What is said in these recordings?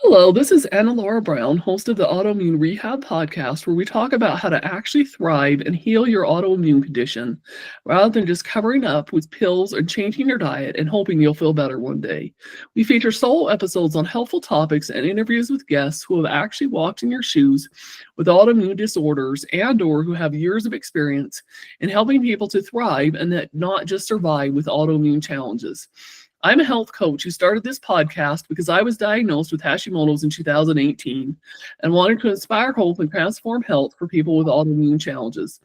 Hello, this is Anna Laura Brown, host of the Autoimmune Rehab Podcast, where we talk about how to actually thrive and heal your autoimmune condition rather than just covering up with pills or changing your diet and hoping you'll feel better one day. We feature solo episodes on helpful topics and interviews with guests who have actually walked in your shoes with autoimmune disorders and/or who have years of experience in helping people to thrive and not just survive with autoimmune challenges. I'm a health coach who started this podcast because I was diagnosed with Hashimoto's in 2018 and wanted to inspire hope and transform health for people with autoimmune challenges.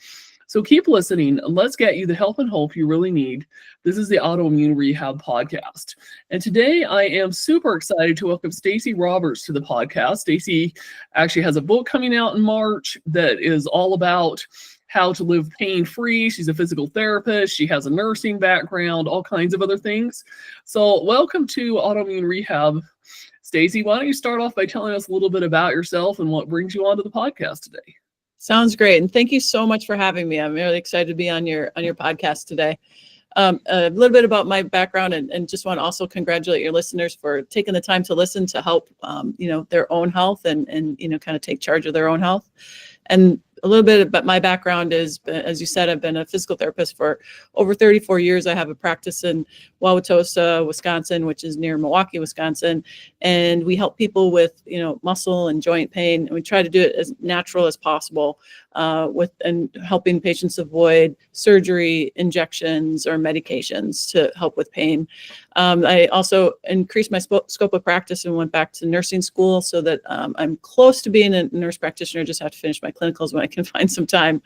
So keep listening and let's get you the help and hope you really need. This is the Autoimmune Rehab Podcast. And today I am super excited to welcome Stacey Roberts to the podcast. Stacey actually has a book coming out in March that is all about how to live pain-free. She's a physical therapist. She has a nursing background, all kinds of other things. So welcome to Autoimmune Rehab. Stacey, why don't you start off by telling us a little bit about yourself and what brings you onto the podcast today? Sounds great. And thank you so much for having me. I'm really excited to be on your podcast today. A little bit about my background and just want to also congratulate your listeners for taking the time to listen to help, their own health and kind of take charge of their own health. And a little bit about my background is, as you said, I've been a physical therapist for over 34 years. I have a practice in Wauwatosa, Wisconsin, which is near Milwaukee, Wisconsin. And we help people with, muscle and joint pain. And we try to do it as natural as possible and helping patients avoid surgery, injections, or medications to help with pain. I also increased my scope of practice and went back to nursing school so that I'm close to being a nurse practitioner. Just have to finish my clinicals when I can find some time.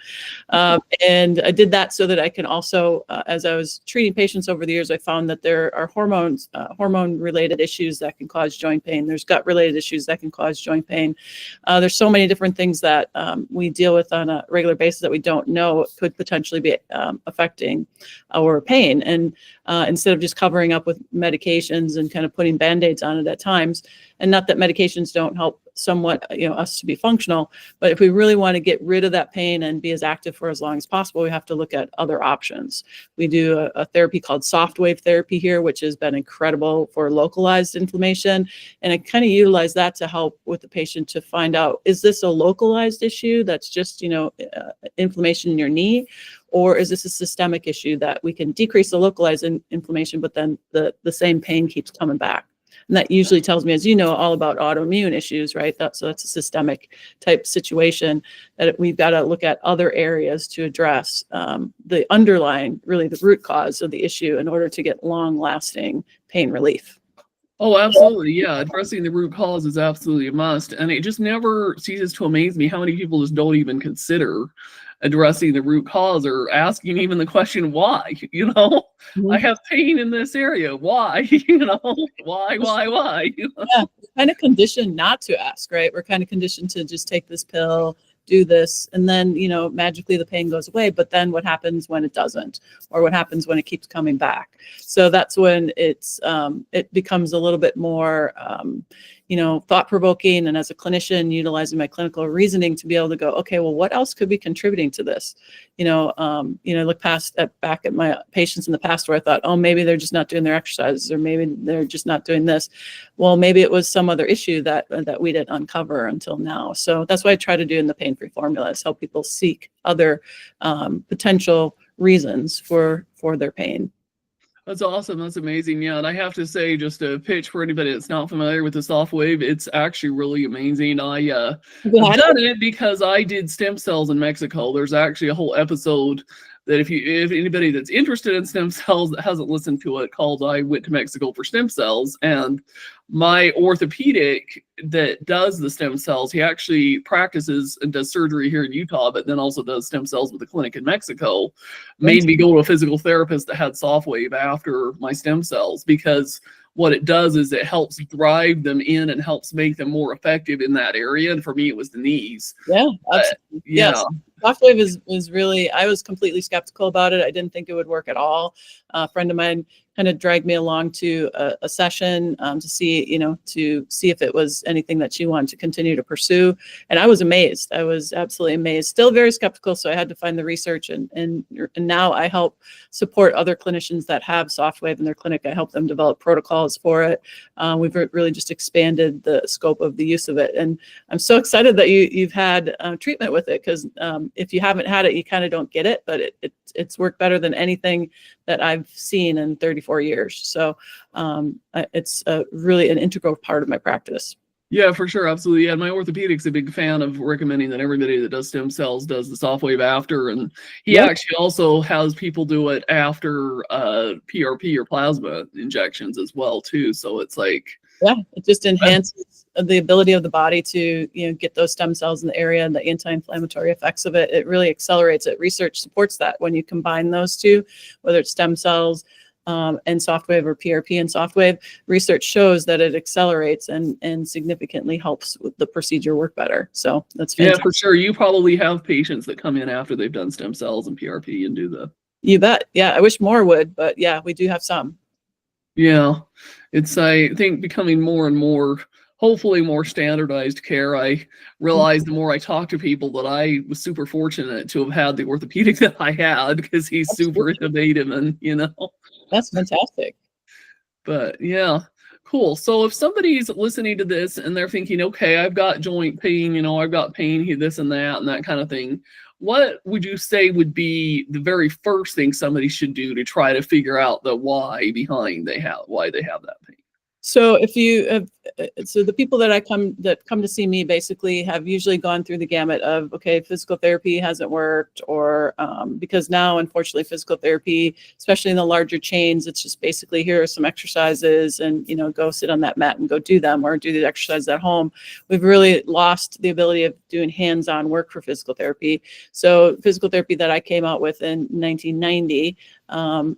And I did that so that I can also, as I was treating patients over the years, I found that there are hormone-related issues that can cause joint pain. There's gut-related issues that can cause joint pain. There's so many different things that we deal with on a regular basis that we don't know could potentially be affecting our pain. And instead of just covering up with medications and kind of putting Band-Aids on it at times, and not that medications don't help somewhat, us to be functional, but if we really want to get rid of that pain and be as active for as long as possible, we have to look at other options. We do a therapy called Softwave therapy here, which has been incredible for localized inflammation. And I kind of utilize that to help with the patient to find out, is this a localized issue that's just, inflammation in your knee? Or is this a systemic issue that we can decrease the localized inflammation, but then the same pain keeps coming back? And that usually tells me, as you know, all about autoimmune issues, right? So that's a systemic type situation that we've got to look at other areas to address the underlying, really the root cause of the issue in order to get long-lasting pain relief. Oh, absolutely. Yeah. Addressing the root cause is absolutely a must. And it just never ceases to amaze me how many people just don't even consider addressing the root cause or asking even the question, why? Mm-hmm. I have pain in this area. Why? Why? Yeah, we're kind of conditioned not to ask, right? We're kind of conditioned to just take this pill, do this, and then, magically the pain goes away. But then what happens when it doesn't, or what happens when it keeps coming back? So that's when it becomes a little bit more, thought-provoking. And as a clinician, utilizing my clinical reasoning to be able to go, okay, well, what else could be contributing to this? Look back at my patients in the past where I thought, oh, maybe they're just not doing their exercises, or maybe they're just not doing this. Well, maybe it was some other issue that we didn't uncover until now. So that's what I try to do in the pain-free formula, is help people seek other potential reasons for their pain. That's awesome. That's amazing. Yeah. And I have to say, just a pitch for anybody that's not familiar with the Softwave, it's actually really amazing. I've done it because I did stem cells in Mexico. There's actually a whole episode that if anybody that's interested in stem cells that hasn't listened to it, called I Went to Mexico for Stem Cells. And my orthopedic that does the stem cells, he actually practices and does surgery here in Utah, but then also does stem cells with a clinic in Mexico, made me go to a physical therapist that had Softwave after my stem cells, because what it does is it helps drive them in and helps make them more effective in that area. And for me, it was the knees. Yeah, absolutely. Yes. Softwave is really, I was completely skeptical about it. I didn't think it would work at all. A friend of mine kind of dragged me along to a session to see if it was anything that she wanted to continue to pursue. And I was amazed. I was absolutely amazed. Still very skeptical, so I had to find the research. And now I help support other clinicians that have Softwave in their clinic. I help them develop protocols for it. We've really just expanded the scope of the use of it. And I'm so excited that you've had treatment with it, because if you haven't had it, you kind of don't get it, but it's worked better than anything that I've seen in 34 years. So it's really an integral part of my practice. Yeah, for sure. Absolutely. Yeah, my orthopedic's a big fan of recommending that everybody that does stem cells does the Softwave after. And he actually also has people do it after PRP or plasma injections as well, too. So it's like, yeah, it just enhances the ability of the body to, get those stem cells in the area and the anti-inflammatory effects of it. It really accelerates it. Research supports that when you combine those two, whether it's stem cells and Softwave or PRP and Softwave, research shows that it accelerates and significantly helps with the procedure work better. So that's fantastic. Yeah, for sure. You probably have patients that come in after they've done stem cells and PRP and do the. You bet. Yeah, I wish more would, but yeah, we do have some. Yeah, it's, I think, becoming more and more, hopefully more standardized care. I realized the more I talk to people that I was super fortunate to have had the orthopedic that I had, because he's super innovative and, That's fantastic. But yeah, cool. So if somebody's listening to this and they're thinking, okay, I've got joint pain, I've got pain here, this and that kind of thing, what would you say would be the very first thing somebody should do to try to figure out the why behind why they have that pain? So if you have, so the people that come to see me basically have usually gone through the gamut of, okay, physical therapy hasn't worked, or because now, unfortunately, physical therapy, especially in the larger chains, it's just basically, here are some exercises and, go sit on that mat and go do them, or do the exercise at home. We've really lost the ability of doing hands-on work for physical therapy. So physical therapy that I came out with in 1990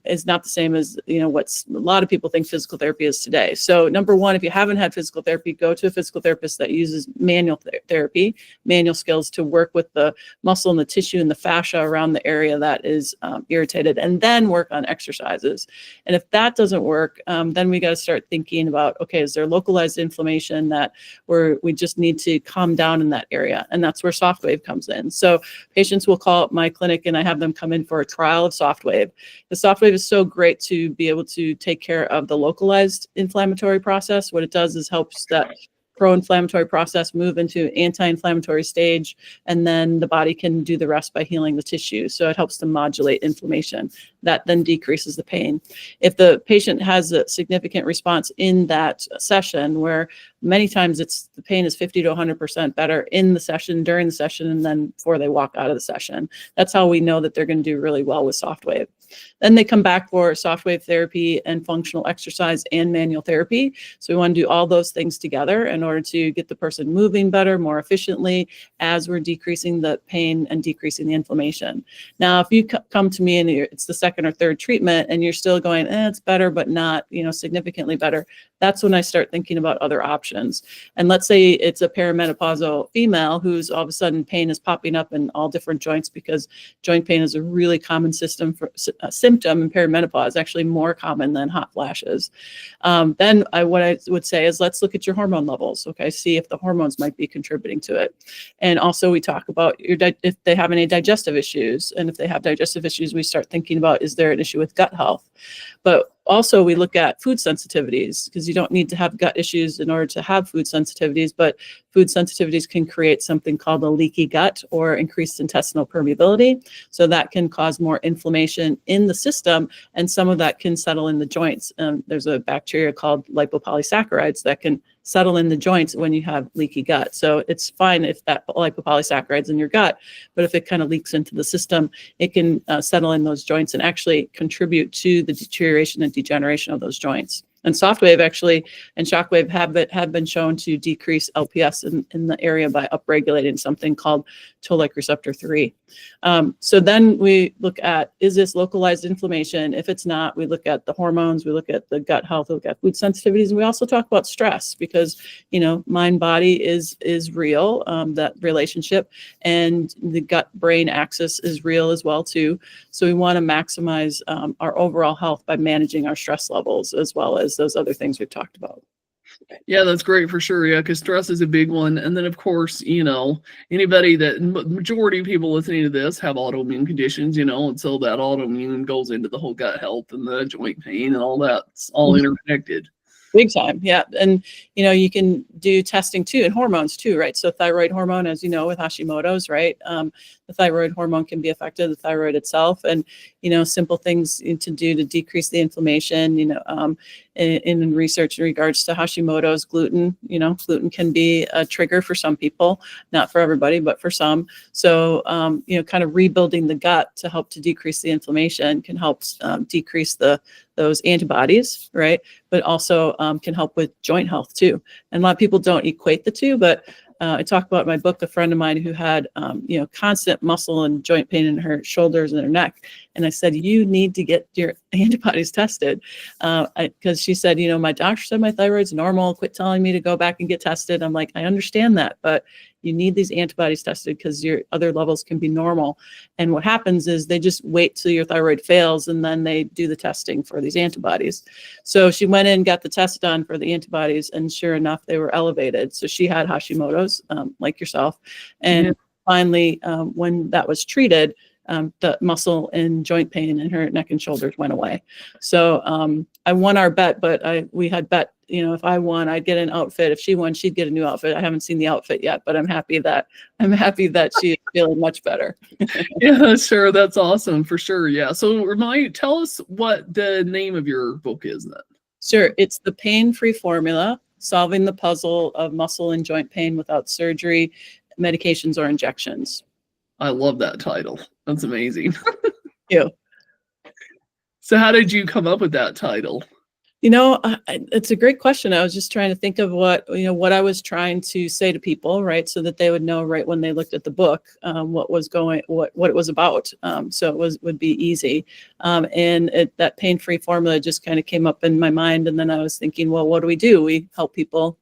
is not the same as, what a lot of people think physical therapy is today. So number one, if you haven't had physical therapy, go to a physical therapist that uses manual therapy, manual skills to work with the muscle and the tissue and the fascia around the area that is irritated, and then work on exercises. And if that doesn't work, then we got to start thinking about, okay, is there localized inflammation that we just need to calm down in that area? And that's where Softwave comes in. So patients will call up my clinic and I have them come in for a trial of Softwave. The Softwave is so great to be able to take care of the localized inflammatory process. What it does is helps that pro-inflammatory process move into anti-inflammatory stage, and then the body can do the rest by healing the tissue. So it helps to modulate inflammation. That then decreases the pain. If the patient has a significant response in that session, where many times the pain is 50 to 100% better in the session, during the session, and then before they walk out of the session, that's how we know that they're going to do really well with Softwave. Then they come back for Softwave therapy and functional exercise and manual therapy. So we want to do all those things together in order to get the person moving better, more efficiently, as we're decreasing the pain and decreasing the inflammation. Now, if you come to me and it's the second or third treatment and you're still going, it's better, but not, significantly better, that's when I start thinking about other options. And let's say it's a perimenopausal female who's all of a sudden pain is popping up in all different joints, because joint pain is a really common symptom in perimenopause, actually more common than hot flashes. Then what I would say is, let's look at your hormone levels. Okay, see if the hormones might be contributing to it. And also we talk about if they have any digestive issues. And if they have digestive issues, we start thinking about, is there an issue with gut health? But also we look at food sensitivities, because you don't need to have gut issues in order to have food sensitivities, but food sensitivities can create something called a leaky gut or increased intestinal permeability. So that can cause more inflammation in the system, and some of that can settle in the joints. There's a bacteria called lipopolysaccharides that can settle in the joints when you have leaky gut. So it's fine if that lipopolysaccharide's in your gut, but if it kind of leaks into the system, it can settle in those joints and actually contribute to the deterioration and degeneration of those joints. And Softwave actually and Shockwave have been shown to decrease LPS in the area by upregulating something called toll-like receptor 3. So then we look at, is this localized inflammation? If it's not, we look at the hormones, we look at the gut health, we look at food sensitivities, and we also talk about stress because, mind-body is real, that relationship, and the gut-brain axis is real as well too. So we want to maximize our overall health by managing our stress levels as well as those other things we've talked about. Yeah, that's great for sure. Yeah, because stress is a big one. And then, of course, anybody majority of people listening to this have autoimmune conditions, and so that autoimmune goes into the whole gut health and the joint pain and all that. It's all interconnected. Big time. Yeah. And, you can do testing too, and hormones too, right? So thyroid hormone, as you know, with Hashimoto's, right? The thyroid hormone can be affected, the thyroid itself, and, simple things to do to decrease the inflammation, in research in regards to Hashimoto's gluten, gluten can be a trigger for some people, not for everybody, but for some. So, kind of rebuilding the gut to help to decrease the inflammation can help decrease those antibodies, right? But also can help with joint health too. And a lot of people don't equate the two, but I talk about in my book, a friend of mine who had, constant muscle and joint pain in her shoulders and her neck. And I said, you need to get your antibodies tested. Because she said, my doctor said my thyroid's normal. Quit telling me to go back and get tested. I'm like, I understand that, but you need these antibodies tested because your other levels can be normal. And what happens is they just wait till your thyroid fails and then they do the testing for these antibodies. So she went in and got the test done for the antibodies, and sure enough, they were elevated. So she had Hashimoto's, like yourself. And finally, when that was treated, the muscle and joint pain in her neck and shoulders went away. So I won our bet, but we had bet, if I won, I'd get an outfit. If she won, she'd get a new outfit. I haven't seen the outfit yet, but I'm happy that she's feeling much better. Yeah, sure. That's awesome for sure. Yeah. So tell us what the name of your book is then. Sure. It's The Pain-Free Formula: Solving the Puzzle of Muscle and Joint Pain Without Surgery, Medications, or Injections. I love that title. That's amazing. Yeah. So how did you come up with that title? It's a great question. I was just trying to think of what I was trying to say to people, right? So that they would know right when they looked at the book, what it was about. So it would be easy. That pain-free formula just kind of came up in my mind. And then I was thinking, well, what do? We help people,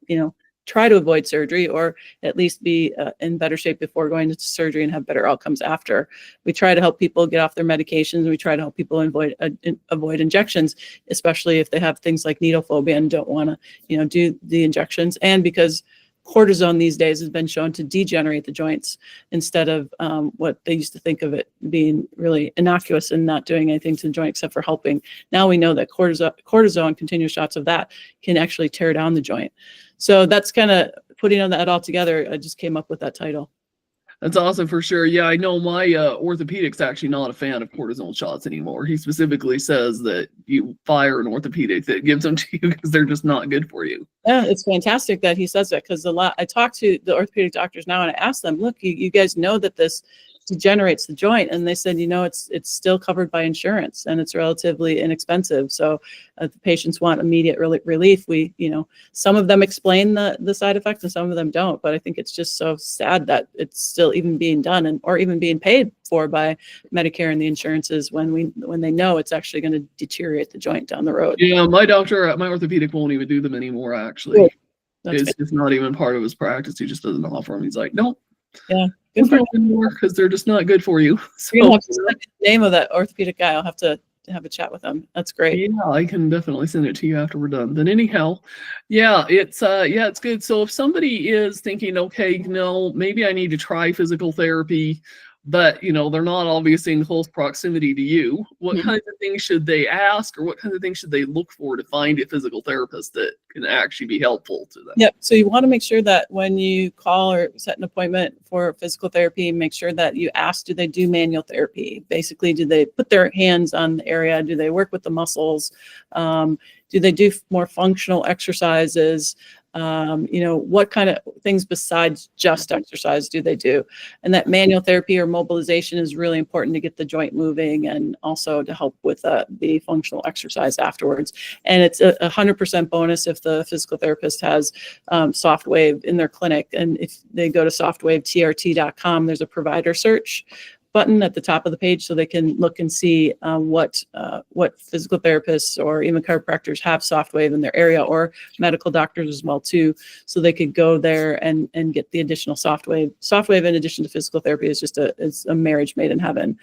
try to avoid surgery, or at least be in better shape before going into surgery and have better outcomes after. We try to help people get off their medications. We try to help people avoid injections, especially if they have things like needle phobia and don't want to, do the injections. And because cortisone these days has been shown to degenerate the joints instead of what they used to think of it being really innocuous and not doing anything to the joint except for helping. Now we know that cortisone, continuous shots of that, can actually tear down the joint. So that's kind of putting that all together. I just came up with that title. That's awesome for sure. Yeah, I know my orthopedic's actually not a fan of cortisone shots anymore. He specifically says that you fire an orthopedic that gives them to you because they're just not good for you. Yeah, it's fantastic that he says that, because I talk to the orthopedic doctors now and I ask them, look, you guys know that this degenerates the joint, and they said, it's still covered by insurance and it's relatively inexpensive. So if the patients want immediate relief, some of them explain the side effects and some of them don't. But I think it's just so sad that it's still even being done or even being paid for by Medicare and the insurances when they know it's actually going to deteriorate the joint down the road. Yeah, my orthopedic won't even do them anymore. Actually, it's just not even part of his practice. He just doesn't offer them. He's like, nope. Yeah. Good for anymore because they're just not good for you. So, you're gonna have to send me the name of that orthopedic guy. I'll have to have a chat with him. That's great. Yeah, I can definitely send it to you after we're done. But anyhow, it's good. So if somebody is thinking, okay, maybe I need to try physical therapy, but they're not obviously in close proximity to you, what kinds of things should they ask, or what kinds of things should they look for to find a physical therapist that can actually be helpful to them? Yep. So you want to make sure that when you call or set an appointment for physical therapy, make sure that you ask, do they do manual therapy? Basically, do they put their hands on the area? Do they work with the muscles? Do they do more functional exercises? What kind of things besides just exercise do they do? And that manual therapy or mobilization is really important to get the joint moving and also to help with the functional exercise afterwards. And it's a 100% bonus if the physical therapist has Softwave in their clinic. And if they go to softwavetrt.com, there's a provider search button at the top of the page, so they can look and see what physical therapists or even chiropractors have Softwave in their area, or medical doctors as well too, so they could go there and get the additional Softwave. Softwave, in addition to physical therapy, is just a marriage made in heaven.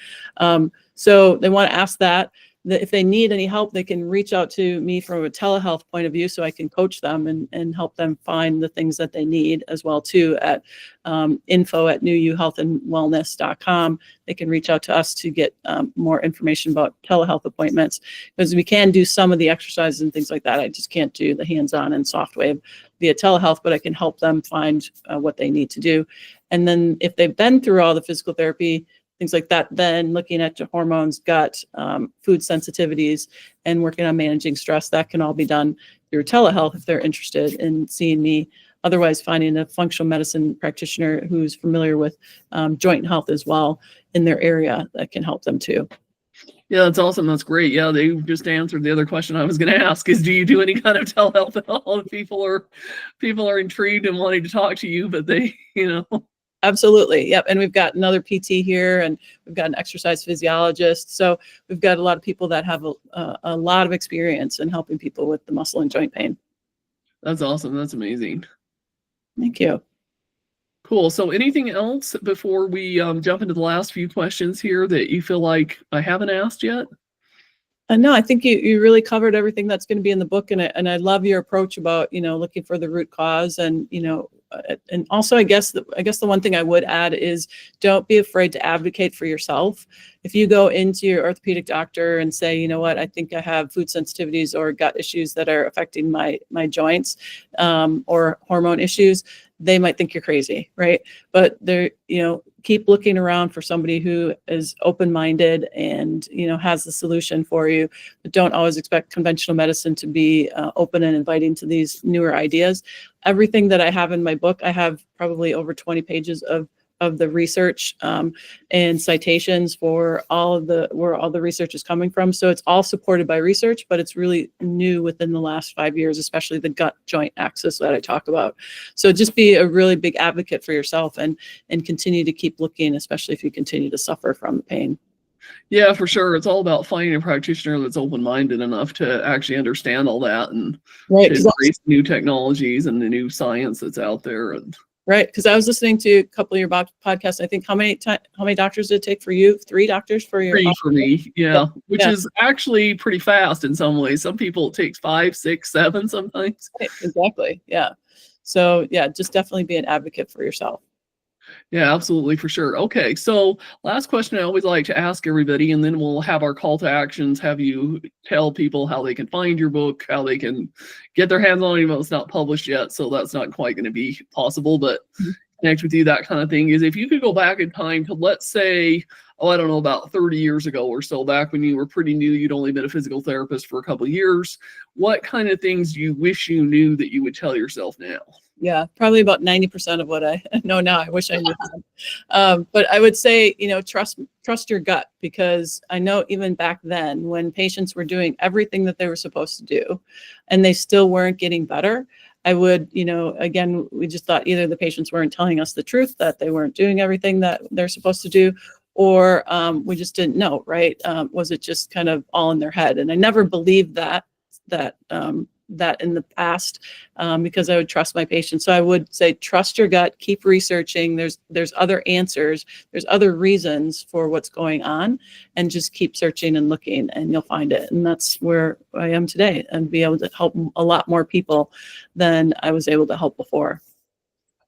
So they want to ask that if they need any help, they can reach out to me from a telehealth point of view, so I can coach them and help them find the things that they need as well too at info@newuhealthandwellness.com. They can reach out to us to get more information about telehealth appointments, because we can do some of the exercises and things like that. I just can't do the hands-on and Softwave via telehealth, but I can help them find what they need to do. And then if they've been through all the physical therapy, things like that, then looking at your hormones, gut, food sensitivities, and working on managing stress, that can all be done through telehealth if they're interested in seeing me. Otherwise, finding a functional medicine practitioner who's familiar with joint health as well in their area, that can help them too. Yeah, that's awesome. That's great. Yeah, they just answered the other question I was going to ask, is do you do any kind of telehealth at all? People are intrigued and wanting to talk to you, but they, Absolutely. Yep. And we've got another PT here, and we've got an exercise physiologist. So we've got a lot of people that have a lot of experience in helping people with the muscle and joint pain. That's awesome. That's amazing. Thank you. Cool. So anything else before we jump into the last few questions here that you feel like I haven't asked yet? No, I think you really covered everything that's going to be in the book. And I love your approach about, looking for the root cause, and, and also, I guess the one thing I would add is, don't be afraid to advocate for yourself. If you go into your orthopedic doctor and say, you know what, I think I have food sensitivities or gut issues that are affecting my joints, or hormone issues, they might think you're crazy, right? But keep looking around for somebody who is open-minded and, has the solution for you. But don't always expect conventional medicine to be open and inviting to these newer ideas. Everything that I have in my book, I have probably over 20 pages of the research and citations for where all the research is coming from. So it's all supported by research, but it's really new within the last 5 years, especially the gut joint axis that I talk about. So just be a really big advocate for yourself and continue to keep looking, especially if you continue to suffer from the pain. Yeah, for sure. It's all about finding a practitioner that's open-minded enough to actually understand all that and to embrace new technologies and the new science that's out there. Right, because I was listening to a couple of your podcasts. I think how many doctors did it take for you? 3 doctors for your? 3 for me, yeah. Which is actually pretty fast in some ways. Some people it takes 5, 6, 7 sometimes. Right, exactly, yeah. So yeah, just definitely be an advocate for yourself. Yeah, absolutely, for sure. Okay, so last question I always like to ask everybody, and then we'll have our call to actions, have you tell people how they can find your book, how they can get their hands on it, even though it's not published yet, so that's not quite going to be possible, but connect with you, that kind of thing, is if you could go back in time to, let's say, I don't know, about 30 years ago or so, back when you were pretty new, you'd only been a physical therapist for a couple of years, what kind of things do you wish you knew that you would tell yourself now? Yeah, probably about 90% of what I know now. I wish I knew. But I would say, trust your gut, because I know even back then when patients were doing everything that they were supposed to do and they still weren't getting better, I would, again, we just thought either the patients weren't telling us the truth, that they weren't doing everything that they're supposed to do, or we just didn't know, right? Was it just kind of all in their head? And I never believed that in the past, because I would trust my patients. So I would say, trust your gut, keep researching. There's other answers, there's other reasons for what's going on, and just keep searching and looking, and you'll find it. And that's where I am today, and be able to help a lot more people than I was able to help before.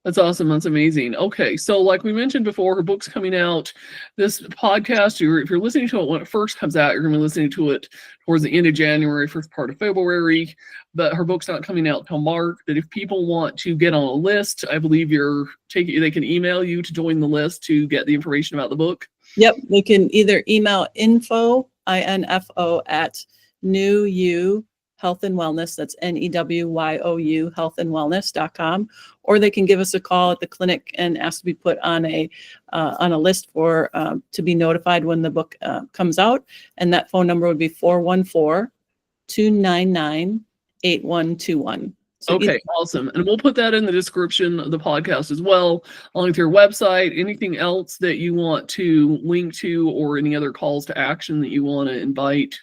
That's awesome. That's amazing. Okay, so like we mentioned before, her book's coming out. This podcast, if you're listening to it when it first comes out, you're going to be listening to it towards the end of January, first part of February. But her book's not coming out till March. But if people want to get on a list, I believe they can email you to join the list to get the information about the book. Yep, they can either email info@newuhealthandwellness.com, Health and Wellness. That's NEWYOU, healthandwellness.com. Or they can give us a call at the clinic and ask to be put on a list for to be notified when the book comes out. And that phone number would be 414-299-8121. So Okay, awesome. And we'll put that in the description of the podcast as well, along with your website, anything else that you want to link to, or any other calls to action that you want to invite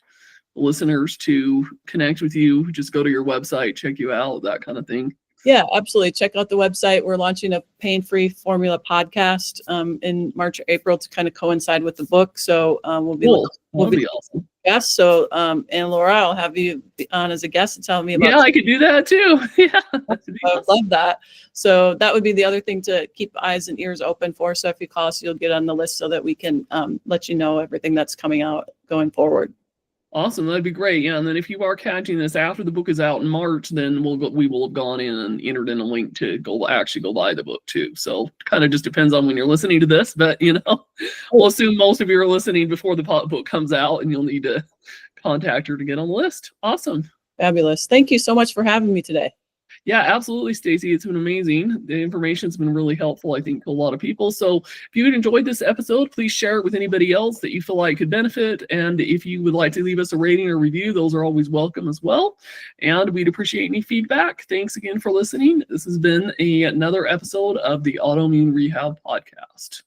listeners to connect with you. Just go to your website, check you out, that kind of thing. Yeah, absolutely. Check out the website. We're launching a pain-free formula podcast in March or April to kind of coincide with the book. So we'll be Cool. we'll That'd be be awesome. guests. So and Laura, I'll have you on as a guest to tell me about. Yeah, I could do that too. Yeah, I would love that. So that would be the other thing to keep eyes and ears open for. So if you call us, you'll get on the list so that we can let you know everything that's coming out going forward. Awesome, that'd be great. Yeah, and then if you are catching this after the book is out in March, then we will have gone in and entered in a link to go buy the book too. So kind of just depends on when you're listening to this, but we'll assume most of you are listening before the book comes out, and you'll need to contact her to get on the list. Awesome. Fabulous. Thank you so much for having me today. Yeah, absolutely, Stacey. It's been amazing. The information's been really helpful, I think, to a lot of people. So if you enjoyed this episode, please share it with anybody else that you feel like could benefit. And if you would like to leave us a rating or review, those are always welcome as well. And we'd appreciate any feedback. Thanks again for listening. This has been another episode of the Autoimmune Rehab Podcast.